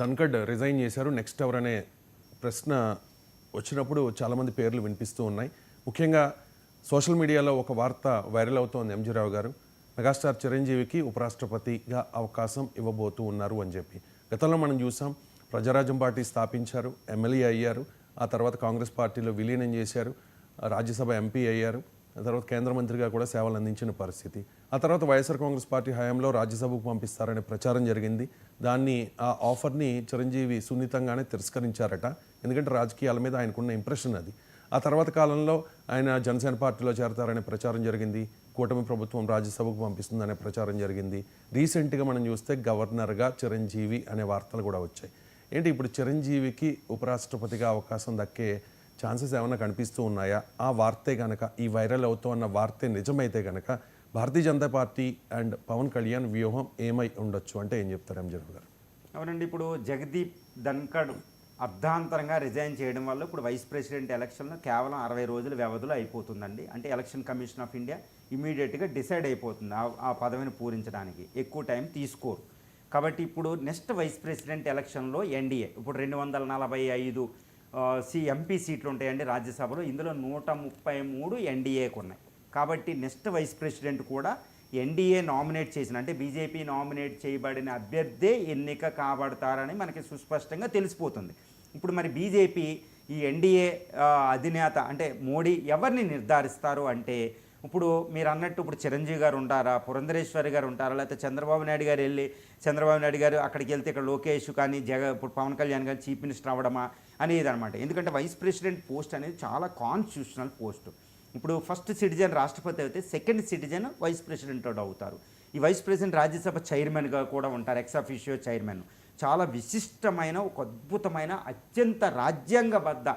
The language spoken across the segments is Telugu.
ధన్కడ్ రిజైన్ చేశారు, నెక్స్ట్ ఎవరనే ప్రశ్న వచ్చినప్పుడు చాలామంది పేర్లు వినిపిస్తూ ఉన్నాయి. ముఖ్యంగా సోషల్ మీడియాలో ఒక వార్త వైరల్ అవుతోంది. ఎంజీ రావు గారు మెగాస్టార్ చిరంజీవికి ఉపరాష్ట్రపతిగా అవకాశం ఇవ్వబోతూ ఉన్నారు అని చెప్పి. గతంలో మనం చూసాం, ప్రజారాజ్యం పార్టీ స్థాపించారు, ఎమ్మెల్యే అయ్యారు, ఆ తర్వాత కాంగ్రెస్ పార్టీలో విలీనం చేశారు, రాజ్యసభ ఎంపీ అయ్యారు, ఆ తర్వాత కేంద్ర మంత్రిగా కూడా సేవలు అందించిన పరిస్థితి. ఆ తర్వాత వైఎస్ఆర్ కాంగ్రెస్ పార్టీ హయాంలో రాజ్యసభకు పంపిస్తారనే ప్రచారం జరిగింది. దాన్ని ఆ ఆఫర్ని చిరంజీవి సున్నితంగానే తిరస్కరించారట. ఎందుకంటే రాజకీయాల మీద ఆయనకున్న ఇంప్రెషన్ అది. ఆ తర్వాత కాలంలో ఆయన జనసేన పార్టీలో చేరతారనే ప్రచారం జరిగింది. కూటమి ప్రభుత్వం రాజ్యసభకు పంపిస్తుందనే ప్రచారం జరిగింది. రీసెంట్గా మనం చూస్తే గవర్నర్గా చిరంజీవి అనే వార్తలు కూడా వచ్చాయి. ఏంటి ఇప్పుడు చిరంజీవికి ఉపరాష్ట్రపతిగా అవకాశం దక్కే ఛాన్సెస్ ఏమైనా కనిపిస్తూ ఉన్నాయా? ఆ వార్తే కనుక, ఈ వైరల్ అవుతూ ఉన్న వార్తే నిజమైతే కనుక భారతీయ జనతా పార్టీ అండ్ పవన్ కళ్యాణ్ వ్యూహం ఏమై ఉండొచ్చు అంటే ఏం చెప్తారు ఎంజీ గారు? అవునండి, ఇప్పుడు జగదీప్ ధన్కడ్ అర్ధాంతరంగా రిజైన్ చేయడం వల్ల ఇప్పుడు వైస్ ప్రెసిడెంట్ ఎలక్షన్లో కేవలం 60 రోజుల వ్యవధిలో అయిపోతుందండి. అంటే ఎలక్షన్ కమిషన్ ఆఫ్ ఇండియా ఇమీడియట్గా డిసైడ్ అయిపోతుంది ఆ పదవిని పూరించడానికి. ఎక్కువ టైం తీసుకోరు. కాబట్టి ఇప్పుడు నెక్స్ట్ వైస్ ప్రెసిడెంట్ ఎలక్షన్లో ఎన్డీఏ ఇప్పుడు 245 ఎంపీ సీట్లు ఉంటాయండి రాజ్యసభలో. ఇందులో 133 ఎన్డీఏకు ఉన్నాయి. కాబట్టి నెక్స్ట్ వైస్ ప్రెసిడెంట్ కూడా ఎన్డీఏ నామినేట్ చేసిన, అంటే బీజేపీ నామినేట్ చేయబడిన అభ్యర్థే ఎన్నిక కాబడతారని మనకి సుస్పష్టంగా తెలిసిపోతుంది. ఇప్పుడు మరి బీజేపీ ఈ ఎన్డీఏ అధినేత అంటే మోడీ ఎవరిని నిర్ధారిస్తారు అంటే, ఇప్పుడు మీరు అన్నట్టు ఇప్పుడు చిరంజీవి గారు ఉంటారా, పురంధరేశ్వరి గారు ఉంటారా, లేకపోతే చంద్రబాబు నాయుడు గారు చంద్రబాబు నాయుడు గారు అక్కడికి వెళ్తే ఇక్కడ లోకేష్ కానీ ఇప్పుడు పవన్ కళ్యాణ్ గారు చీఫ్ మినిస్టర్ అవ్వడమా అనేది అనమాట. ఎందుకంటే వైస్ ప్రెసిడెంట్ పోస్ట్ అనేది చాలా కాన్స్టిట్యూషనల్ పోస్ట్. ఇప్పుడు ఫస్ట్ సిటిజన్ రాష్ట్రపతి అయితే సెకండ్ సిటిజన్ వైస్ ప్రెసిడెంట్ అవుతారు. ఈ వైస్ ప్రెసిడెంట్ రాజ్యసభ చైర్మన్గా కూడా ఉంటారు, ఎక్స్ అఫీషియో చైర్మన్. చాలా విశిష్టమైన, ఒక అద్భుతమైన, అత్యంత రాజ్యాంగబద్ధ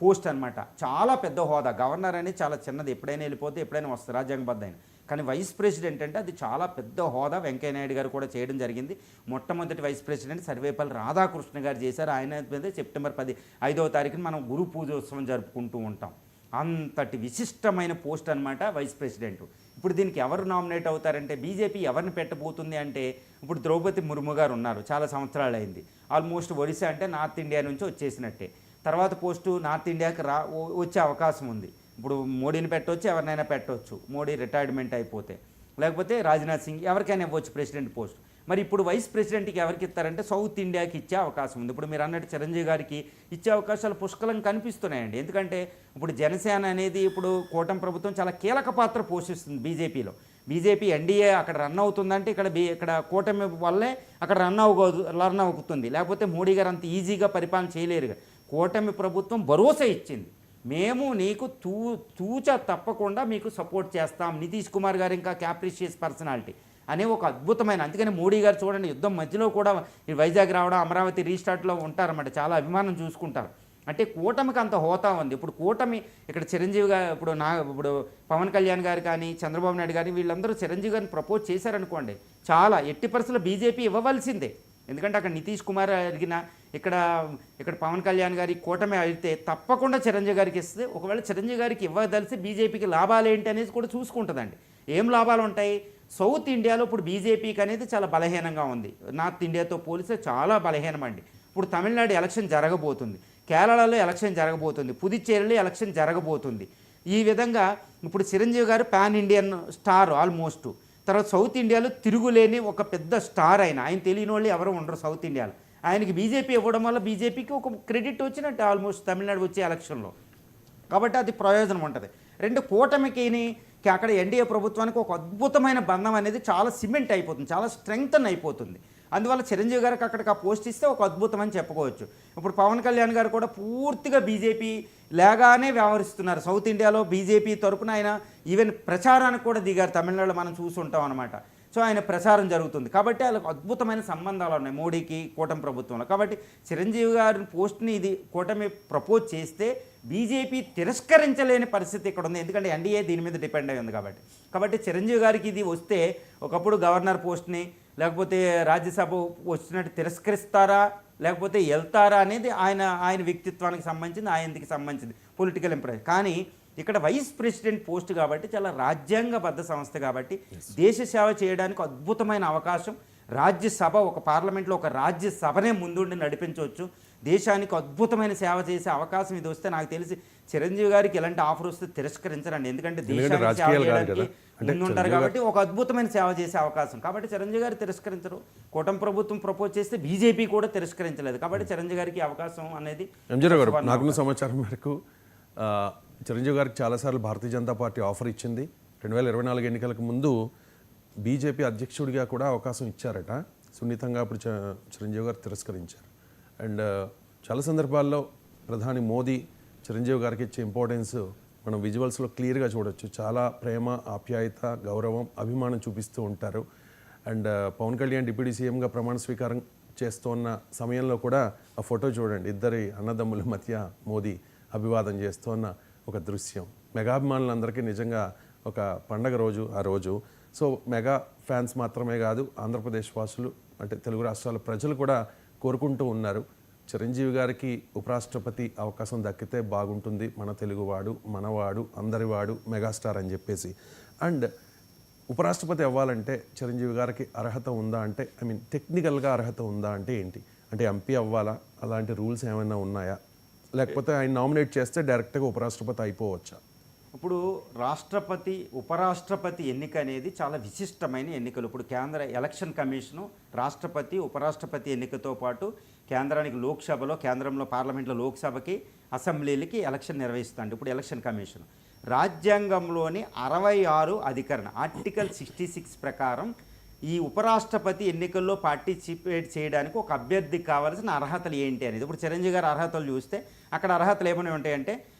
పోస్ట్ అనమాట. చాలా పెద్ద హోదా. గవర్నర్ అనేది చాలా చిన్నది, ఎప్పుడైనా వెళ్ళిపోతే ఎప్పుడైనా వస్తుంది రాజ్యాంగబద్ధ అయిన. కానీ వైస్ ప్రెసిడెంట్ అంటే అది చాలా పెద్ద హోదా. వెంకయ్యనాయుడు గారు కూడా చేయడం జరిగింది. మొట్టమొదటి వైస్ ప్రెసిడెంట్ సర్వేపల్లి రాధాకృష్ణ గారు చేశారు. ఆయన మీద సెప్టెంబర్ 5వ తారీఖున మనం గురు పూజోత్సవం జరుపుకుంటూ ఉంటాం. అంతటి విశిష్టమైన పోస్ట్ అనమాట వైస్ ప్రెసిడెంట్. ఇప్పుడు దీనికి ఎవరు నామినేట్ అవుతారంటే, బీజేపీ ఎవరిని పెట్టబోతుంది అంటే, ఇప్పుడు ద్రౌపది ముర్ము గారు ఉన్నారు, చాలా సంవత్సరాలు అయింది. ఆల్మోస్ట్ ఒడిశా అంటే నార్త్ ఇండియా నుంచి వచ్చేసినట్టే. తర్వాత పోస్టు నార్త్ ఇండియాకి వచ్చే అవకాశం ఉంది. ఇప్పుడు మోడీని పెట్టవచ్చు, ఎవరినైనా పెట్టవచ్చు, మోడీ రిటైర్మెంట్ అయిపోతే. లేకపోతే రాజ్నాథ్ సింగ్, ఎవరికైనా ఇవ్వచ్చు ప్రెసిడెంట్ పోస్ట్. మరి ఇప్పుడు వైస్ ప్రెసిడెంట్కి ఎవరికి ఇస్తారంటే సౌత్ ఇండియాకి ఇచ్చే అవకాశం ఉంది. ఇప్పుడు మీరు అన్నట్టు చిరంజీవి గారికి ఇచ్చే అవకాశాలు పుష్కలం కనిపిస్తున్నాయండి. ఎందుకంటే ఇప్పుడు జనసేన అనేది ఇప్పుడు కూటమి ప్రభుత్వం చాలా కీలక పాత్ర పోషిస్తుంది బీజేపీలో. బీజేపీ ఎన్డీఏ అక్కడ రన్ అవుతుందంటే ఇక్కడ కూటమి వల్లే అక్కడ రన్ అవుతుంది. లేకపోతే మోడీ గారు అంత ఈజీగా పరిపాలన చేయలేరు. కూటమి ప్రభుత్వం భరోసా ఇచ్చింది, మేము నీకు తూచ తప్పకుండా మీకు సపోర్ట్ చేస్తాం. నితీష్ కుమార్ గారు ఇంకా క్యాప్రిషియస్ పర్సనాలిటీ అనే ఒక అద్భుతమైన, అందుకని మోడీ గారు చూడండి యుద్ధం మధ్యలో కూడా వైజాగ్ రావడం, అమరావతి రీస్టార్ట్లో ఉంటారన్నమాట, చాలా అభిమానం చూసుకుంటారు. అంటే కూటమికి అంత హోదా ఉంది. ఇప్పుడు కూటమి ఇక్కడ చిరంజీవి గారు, ఇప్పుడు పవన్ కళ్యాణ్ గారు కానీ చంద్రబాబు నాయుడు కానీ వీళ్ళందరూ చిరంజీవి గారిని ప్రపోజ్ చేశారనుకోండి, చాలా ఎట్టి పరిస్థితుల్లో బీజేపీ ఇవ్వవలసిందే. ఎందుకంటే అక్కడ నితీష్ కుమార్ అడిగిన, ఇక్కడ పవన్ కళ్యాణ్ గారి కూటమి అడిగితే తప్పకుండా చిరంజీవి గారికి ఇస్తుంది. ఒకవేళ చిరంజీవి గారికి ఇవ్వదలిసి బీజేపీకి లాభాలు ఏంటి అనేది కూడా చూసుకుంటుందండి. ఏం లాభాలు ఉంటాయి? సౌత్ ఇండియాలో ఇప్పుడు బీజేపీకి అనేది చాలా బలహీనంగా ఉంది. నార్త్ ఇండియాతో పోలిస్తే చాలా బలహీనమండి. ఇప్పుడు తమిళనాడు ఎలక్షన్ జరగబోతుంది, కేరళలో ఎలక్షన్ జరగబోతుంది, పుదుచ్చేరిలో ఎలక్షన్ జరగబోతుంది. ఈ విధంగా ఇప్పుడు చిరంజీవి గారు పాన్ ఇండియన్ స్టార్ ఆల్మోస్ట్. తర్వాత సౌత్ ఇండియాలో తిరుగులేని ఒక పెద్ద స్టార్. ఆయన తెలియని వాళ్ళు ఎవరు ఉండరు సౌత్ ఇండియాలో. ఆయనకి బీజేపీ ఇవ్వడం వల్ల బీజేపీకి ఒక క్రెడిట్ వచ్చినట్టు ఆల్మోస్ట్ తమిళనాడు వచ్చే ఎలక్షన్లో. కాబట్టి అది ప్రయోజనం ఉంటుంది. రెండు కూటమికిని అక్కడ ఎన్డీఏ ప్రభుత్వానికి ఒక అద్భుతమైన బంధం అనేది చాలా సిమెంట్ అయిపోతుంది, చాలా స్ట్రెంగ్తన్ అయిపోతుంది. అందువల్ల చిరంజీవి గారికి అక్కడికి ఆ పోస్ట్ ఇస్తే ఒక అద్భుతం అని చెప్పుకోవచ్చు. ఇప్పుడు పవన్ కళ్యాణ్ గారు కూడా పూర్తిగా బీజేపీ లాగానే వ్యవహరిస్తున్నారు. సౌత్ ఇండియాలో బీజేపీ తరపున ఆయన ఈవెన్ ప్రచారానికి కూడా దిగారు. తమిళనాడులో మనం చూసుంటాం అనమాట. సో ఆయన ప్రచారం జరుగుతుంది. కాబట్టి వాళ్ళకు అద్భుతమైన సంబంధాలు ఉన్నాయి మోడీకి కూటమి ప్రభుత్వంలో. కాబట్టి చిరంజీవి గారి పోస్ట్ని ఇది కూటమి ప్రపోజ్ చేస్తే బీజేపీ తిరస్కరించలేని పరిస్థితి ఇక్కడ ఉంది. ఎందుకంటే ఎన్డీఏ దీని మీద డిపెండ్ అయి ఉంది కాబట్టి చిరంజీవి గారికి ఇది వస్తే ఒకప్పుడు గవర్నర్ పోస్ట్ని లేకపోతే రాజ్యసభ వచ్చినట్టు తిరస్కరిస్తారా, లేకపోతే వెళ్తారా అనేది ఆయన వ్యక్తిత్వానికి సంబంధించింది, ఆయనకి సంబంధించింది పొలిటికల్ ఇంప్రెషన్. కానీ ఇక్కడ వైస్ ప్రెసిడెంట్ పోస్ట్ కాబట్టి చాలా రాజ్యాంగబద్ధ సంస్థ కాబట్టి దేశ సేవ చేయడానికి అద్భుతమైన అవకాశం. రాజ్యసభ ఒక పార్లమెంట్లో ఒక రాజ్యసభనే ముందుండి నడిపించవచ్చు, దేశానికి అద్భుతమైన సేవ చేసే అవకాశం ఇది వస్తే నాకు తెలిసి చిరంజీవి గారికి ఇలాంటి ఆఫర్ వస్తే తిరస్కరించరండి. ఎందుకంటే దేశానికి సేవ రాజకీయాలు కాదు చేయడానికి కదా. అంటే ముందుంటారు కాబట్టి ఒక అద్భుతమైన సేవ చేసే అవకాశం. కాబట్టి చిరంజీవి గారు తిరస్కరించరు. కూటమి ప్రభుత్వం ప్రపోజ్ చేస్తే బీజేపీ కూడా తిరస్కరించలేదు. కాబట్టి చిరంజీవి గారికి అవకాశం అనేది ఎంజీరావు గారు, నాకున్న సమాచారం మేరకు చిరంజీవి గారికి చాలాసార్లు భారతీయ జనతా పార్టీ ఆఫర్ ఇచ్చింది. 2024 ఎన్నికలకు ముందు బీజేపీ అధ్యక్షుడిగా కూడా అవకాశం ఇచ్చారట. సున్నితంగా అప్పుడు చిరంజీవి గారు తిరస్కరించారు. అండ్ చాలా సందర్భాల్లో ప్రధాని మోదీ చిరంజీవి గారికి ఇచ్చే ఇంపార్టెన్స్ మనం విజువల్స్లో క్లియర్గా చూడొచ్చు. చాలా ప్రేమ, ఆప్యాయత, గౌరవం, అభిమానం చూపిస్తూ ఉంటారు. అండ్ పవన్ కళ్యాణ్ డిప్యూటీ సీఎంగా ప్రమాణ స్వీకారం చేస్తున్న సమయంలో కూడా ఆ ఫోటో చూడండి, ఇద్దరి అన్నదమ్ముల మధ్య మోదీ అభివాదం చేస్తున్న ఒక దృశ్యం మెగాభిమానులందరికీ నిజంగా ఒక పండగ రోజు ఆ రోజు. సో మెగా ఫ్యాన్స్ మాత్రమే కాదు, ఆంధ్రప్రదేశ్ వాసులు అంటే తెలుగు రాష్ట్రాల ప్రజలు కూడా కోరుకుంటూ ఉన్నారు, చిరంజీవి గారికి ఉపరాష్ట్రపతి అవకాశం దక్కితే బాగుంటుంది, మన తెలుగువాడు, మనవాడు, అందరివాడు, మెగాస్టార్ అని చెప్పేసి. అండ్ ఉపరాష్ట్రపతి అవ్వాలంటే చిరంజీవి గారికి అర్హత ఉందా అంటే, టెక్నికల్గా అర్హత ఉందా అంటే ఏంటి? అంటే ఎంపీ అవ్వాలా? అలాంటి రూల్స్ ఏమైనా ఉన్నాయా? లేకపోతే ఆయన నామినేట్ చేస్తే డైరెక్ట్గా ఉపరాష్ట్రపతి అయిపోవచ్చా? ఇప్పుడు రాష్ట్రపతి ఉపరాష్ట్రపతి ఎన్నిక అనేది చాలా విశిష్టమైన ఎన్నికలు. ఇప్పుడు కేంద్ర ఎలక్షన్ కమిషను రాష్ట్రపతి ఉపరాష్ట్రపతి ఎన్నికతో పాటు కేంద్రానికి లోక్సభలో, కేంద్రంలో పార్లమెంట్లో లోక్సభకి, అసెంబ్లీలకి ఎలక్షన్ నిర్వహిస్తుంది. ఇప్పుడు ఎలక్షన్ కమిషన్ రాజ్యాంగంలోని 66 అధికరణ ఆర్టికల్ 66 ప్రకారం ఈ ఉపరాష్ట్రపతి ఎన్నికల్లో పార్టిసిపేట్ చేయడానికి ఒక అభ్యర్థికి కావాల్సిన అర్హతలు ఏంటి అనేది. ఇప్పుడు చిరంజీవి గారి అర్హతలు చూస్తే అక్కడ అర్హతలు ఏమైనా ఉంటాయంటే,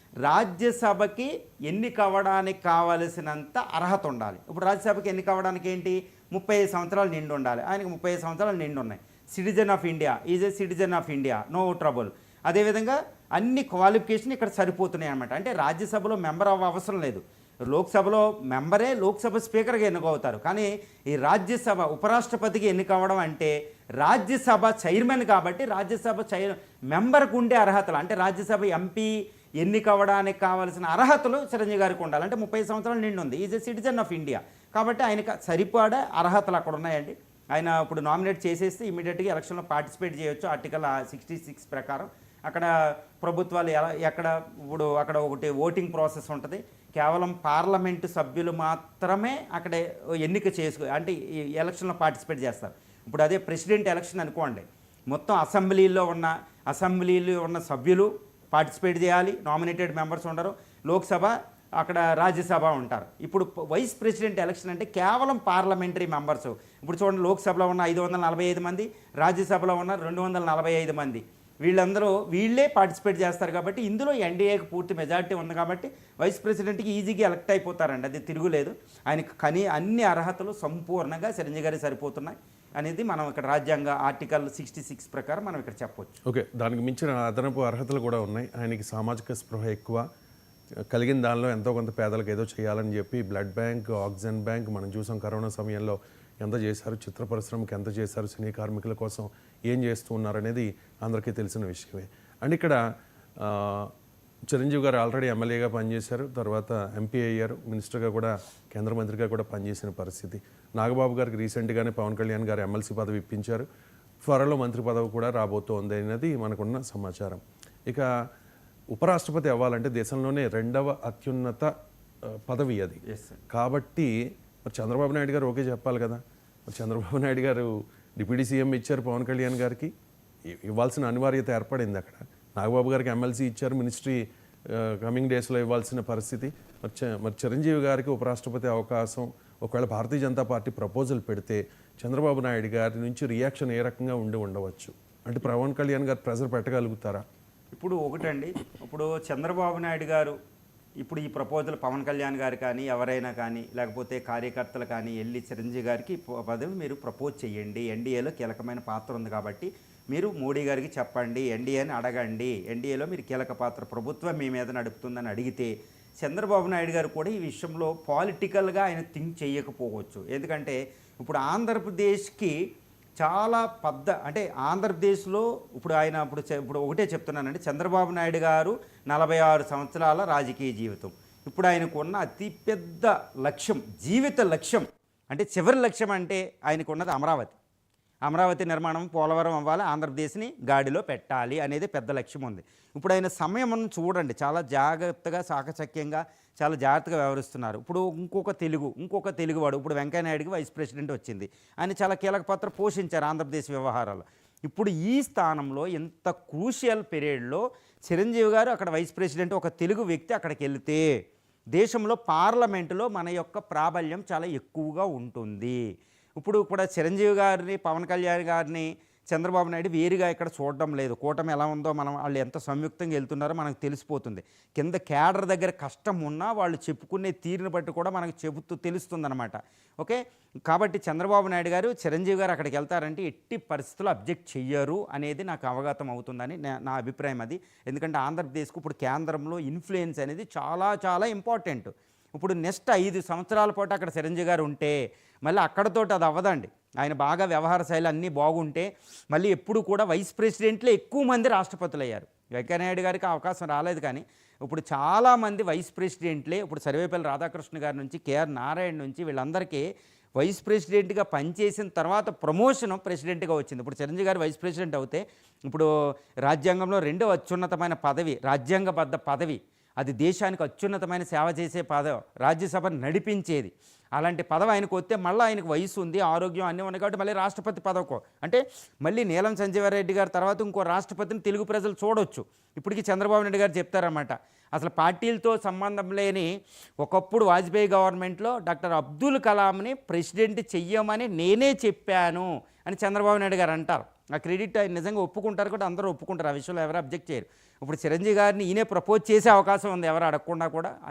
రాజ్యసభకి ఎన్నిక అవ్వడానికి కావలసినంత అర్హత ఉండాలి. ఇప్పుడు రాజ్యసభకి ఎన్నిక అవ్వడానికి ఏంటి, 35 సంవత్సరాలు నిండు ఉండాలి. ఆయనకు 35 సంవత్సరాలు నిండు ఉన్నాయి. Citizen of India, is a citizen of India, no trouble. అదేవిధంగా అన్ని క్వాలిఫికేషన్ ఇక్కడ సరిపోతున్నాయి అన్నమాట. అంటే రాజ్యసభలో మెంబర్ అవ్వ అవసరం లేదు. లోక్సభలో మెంబరే లోక్సభ స్పీకర్గా ఎన్నికవుతారు. కానీ ఈ రాజ్యసభ ఉపరాష్ట్రపతికి ఎన్నిక అవ్వడం అంటే రాజ్యసభ చైర్మన్ కాబట్టి రాజ్యసభ మెంబర్కు ఉండే అర్హతలు, అంటే రాజ్యసభ ఎంపీ ఎన్నిక అవ్వడానికి కావాల్సిన అర్హతలు చిరంజీవి గారికి ఉండాలి. అంటే 30 సంవత్సరాలు నిండు ఉంది, is a citizen of India. కాబట్టి ఆయనకు సరిపడా అర్హతలు అక్కడ ఉన్నాయండి. ఆయన ఇప్పుడు నామినేట్ చేసేస్తే ఇమీడియట్గా ఎలక్షన్లో పార్టిసిపేట్ చేయొచ్చు. ఆర్టికల్ 66 ప్రకారం అక్కడ ప్రభుత్వాలు ఎక్కడ ఇప్పుడు అక్కడ ఒకటి ఓటింగ్ ప్రాసెస్ ఉంటుంది. కేవలం పార్లమెంటు సభ్యులు మాత్రమే అక్కడ ఎన్నిక అంటే ఈ ఎలక్షన్లో పార్టిసిపేట్ చేస్తారు. ఇప్పుడు అదే ప్రెసిడెంట్ ఎలక్షన్ అనుకోండి, మొత్తం అసెంబ్లీలో ఉన్న సభ్యులు పార్టిసిపేట్ చేయాలి, నామినేటెడ్ మెంబర్స్ ఉండరు. లోక్సభ, అక్కడ రాజ్యసభ ఉంటారు. ఇప్పుడు వైస్ ప్రెసిడెంట్ ఎలక్షన్ అంటే కేవలం పార్లమెంటరీ మెంబర్స్. ఇప్పుడు చూడండి, లోక్సభలో ఉన్న 545 మంది, రాజ్యసభలో ఉన్న 245 మంది, వీళ్ళే పార్టిసిపేట్ చేస్తారు. కాబట్టి ఇందులో ఎన్డీఏకి పూర్తి మెజారిటీ ఉంది కాబట్టి వైస్ ప్రెసిడెంట్కి ఈజీగా ఎలక్ట్ అయిపోతారండి, అది తిరుగులేదు. ఆయనకి కానీ అన్ని అర్హతలు సంపూర్ణంగా చిరంజీవి గారికి సరిపోతున్నాయి అనేది మనం ఇక్కడ రాజ్యాంగ ఆర్టికల్ 66 ప్రకారం మనం ఇక్కడ చెప్పొచ్చు. ఓకే, దానికి మించిన అదనపు అర్హతలు కూడా ఉన్నాయి. ఆయనకి సామాజిక స్పృహ ఎక్కువ, కలిగిన దానిలో ఎంతో కొంత పేదలకు ఏదో చేయాలని చెప్పి బ్లడ్ బ్యాంక్, ఆక్సిజన్ బ్యాంక్ మనం చూసాం. కరోనా సమయంలో ఎంత చేశారు, చిత్ర పరిశ్రమకి ఎంత చేశారు, సినీ కార్మికుల కోసం ఏం చేస్తూ ఉన్నారు అనేది అందరికీ తెలిసిన విషయమే. అండ్ ఇక్కడ చిరంజీవి గారు ఆల్రెడీ ఎమ్మెల్యేగా పనిచేశారు, తర్వాత ఎంపీ అయ్యారు, మినిస్టర్గా కూడా, కేంద్ర మంత్రిగా కూడా పనిచేసిన పరిస్థితి. నాగబాబు గారికి రీసెంట్గానే పవన్ కళ్యాణ్ గారు ఎమ్మెల్సీ పదవి ఇప్పించారు, త్వరలో మంత్రి పదవి కూడా రాబోతోంది అనేది మనకున్న సమాచారం. ఇక ఉపరాష్ట్రపతి అవ్వాలంటే దేశంలోనే 2వ అత్యున్నత పదవి అది. కాబట్టి మరి చంద్రబాబు నాయుడు గారు ఓకే చెప్పాలి కదా. మరి చంద్రబాబు నాయుడు గారు డిప్యూటీ సీఎం ఇచ్చారు పవన్ కళ్యాణ్ గారికి, ఇవ్వాల్సిన అనివార్యత ఏర్పడింది అక్కడ. నాగబాబు గారికి ఎమ్మెల్సీ ఇచ్చారు, మినిస్ట్రీ కమింగ్ డేస్లో ఇవ్వాల్సిన పరిస్థితి. మరి చిరంజీవి గారికి ఉపరాష్ట్రపతి అవకాశం ఒకవేళ భారతీయ జనతా పార్టీ ప్రపోజల్ పెడితే చంద్రబాబు నాయుడు గారి నుంచి రియాక్షన్ ఏ రకంగా ఉండవచ్చు? అంటే పవన్ కళ్యాణ్ గారు ప్రెజర్ పెట్టగలుగుతారా? ఇప్పుడు ఒకటండి, ఇప్పుడు చంద్రబాబు నాయుడు గారు ఇప్పుడు ఈ ప్రపోజల్ పవన్ కళ్యాణ్ గారు కానీ ఎవరైనా కానీ లేకపోతే కార్యకర్తలు కానీ వెళ్ళి చిరంజీవి గారికి పదవి మీరు ప్రపోజ్ చేయండి, ఎన్డీఏలో కీలకమైన పాత్ర ఉంది కాబట్టి మీరు మోడీ గారికి చెప్పండి, ఎన్డీఏని అడగండి, ఎన్డీఏలో మీరు కీలక పాత్ర, ప్రభుత్వం మీ మీద నడుపుతుందని అడిగితే చంద్రబాబు నాయుడు గారు కూడా ఈ విషయంలో పాలిటికల్గా ఆయన థింక్ చేయకపోవచ్చు. ఎందుకంటే ఇప్పుడు ఆంధ్రప్రదేశ్కి చాలా అంటే ఆంధ్రప్రదేశ్లో ఇప్పుడు ఒకటే చెప్తున్నానండి, చంద్రబాబు నాయుడు గారు 46 సంవత్సరాల రాజకీయ జీవితం. ఇప్పుడు ఆయనకున్న అతిపెద్ద లక్ష్యం, జీవిత లక్ష్యం అంటే చివరి లక్ష్యం అంటే ఆయనకున్నది అమరావతి. అమరావతి నిర్మాణం పోలవరం అవ్వాలి, ఆంధ్రప్రదేశ్ని గాడిలో పెట్టాలి అనేది పెద్ద లక్ష్యం ఉంది. ఇప్పుడు ఆయన సమయం చూడండి, చాలా జాగ్రత్తగా చాకచక్యంగా చాలా జాగ్రత్తగా వ్యవహరిస్తున్నారు. ఇప్పుడు ఇంకొక తెలుగువాడు ఇప్పుడు వెంకయ్యనాయుడికి వైస్ ప్రెసిడెంట్ వచ్చింది. ఆయన చాలా కీలక పాత్ర పోషించారు ఆంధ్రప్రదేశ్ వ్యవహారాలు. ఇప్పుడు ఈ స్థానంలో ఇంత క్రూషియల్ పీరియడ్లో చిరంజీవి గారు అక్కడ వైస్ ప్రెసిడెంట్, ఒక తెలుగు వ్యక్తి అక్కడికి వెళితే దేశంలో పార్లమెంటులో మన యొక్క ప్రాబల్యం చాలా ఎక్కువగా ఉంటుంది. ఇప్పుడు కూడా చిరంజీవి గారిని, పవన్ కళ్యాణ్ గారిని, చంద్రబాబు నాయుడు వేరుగా ఇక్కడ చూడడం లేదు. కూటమి ఎలా ఉందో వాళ్ళు ఎంత సంయుక్తంగా వెళ్తున్నారో మనకు తెలిసిపోతుంది. కింద క్యాడర్ దగ్గర కష్టం ఉన్నా వాళ్ళు చెప్పుకునే తీరుని బట్టి కూడా మనకు తెలుస్తుందన్నమాట. ఓకే, కాబట్టి చంద్రబాబు నాయుడు గారు, చిరంజీవి గారు అక్కడికి వెళ్తారంటే ఎట్టి పరిస్థితుల్లో అబ్జెక్ట్ చెయ్యరు అనేది నాకు అవగతం అవుతుందని నా అభిప్రాయం అది. ఎందుకంటే ఆంధ్రప్రదేశ్కు ఇప్పుడు కేంద్రంలో ఇన్ఫ్లుయెన్స్ అనేది చాలా చాలా ఇంపార్టెంట్. ఇప్పుడు నెక్స్ట్ 5 సంవత్సరాల పాటు అక్కడ చిరంజీవి గారు ఉంటే మళ్ళీ అక్కడతోటి అది అవ్వదండి. ఆయన బాగా వ్యవహార శైలి అన్నీ బాగుంటే మళ్ళీ ఎప్పుడు కూడా వైస్ ప్రెసిడెంట్లే ఎక్కువ మంది రాష్ట్రపతులు అయ్యారు. వెంకయ్యనాయుడు గారికి అవకాశం రాలేదు, కానీ ఇప్పుడు చాలామంది వైస్ ప్రెసిడెంట్లే, ఇప్పుడు సర్వేపల్లి రాధాకృష్ణ గారి నుంచి, కేఆర్ నారాయణ నుంచి వీళ్ళందరికీ వైస్ ప్రెసిడెంట్గా పనిచేసిన తర్వాత ప్రమోషన్ ప్రెసిడెంట్గా వచ్చింది. ఇప్పుడు చిరంజీవి గారు వైస్ ప్రెసిడెంట్ అవుతే ఇప్పుడు రాజ్యాంగంలో 2వ అత్యున్నతమైన పదవి, రాజ్యాంగబద్ధ పదవి, అది దేశానికి అత్యున్నతమైన సేవ చేసే పదవి, రాజ్యసభ నడిపించేది. అలాంటి పదవి ఆయనకు వస్తే మళ్ళీ ఆయనకు వయసు ఉంది, ఆరోగ్యం అన్నీ ఉన్నాయి కాబట్టి మళ్ళీ రాష్ట్రపతి పదవికో అంటే మళ్ళీ నీలం సంజీవారెడ్డి గారి తర్వాత ఇంకో రాష్ట్రపతిని తెలుగు ప్రజలు చూడొచ్చు. ఇప్పటికీ చంద్రబాబు నాయుడు గారు చెప్తారన్నమాట, అసలు పార్టీలతో సంబంధం లేని ఒకప్పుడు వాజ్పేయి గవర్నమెంట్లో డాక్టర్ అబ్దుల్ కలాంని ప్రెసిడెంట్ చెయ్యమని నేనే చెప్పాను అని చంద్రబాబు నాయుడు గారు అంటారు. ఆ క్రెడిట్ ఆయన నిజంగా ఒప్పుకుంటారు కూడా, అందరూ ఒప్పుకుంటారు, ఆ విషయంలో ఎవరు అబ్జెక్ట్ చేయరు. ఇప్పుడు చిరంజీవి గారిని ఈయనే ప్రపోజ్ చేసే అవకాశం ఉంది ఎవరు అడగకుండా కూడా అని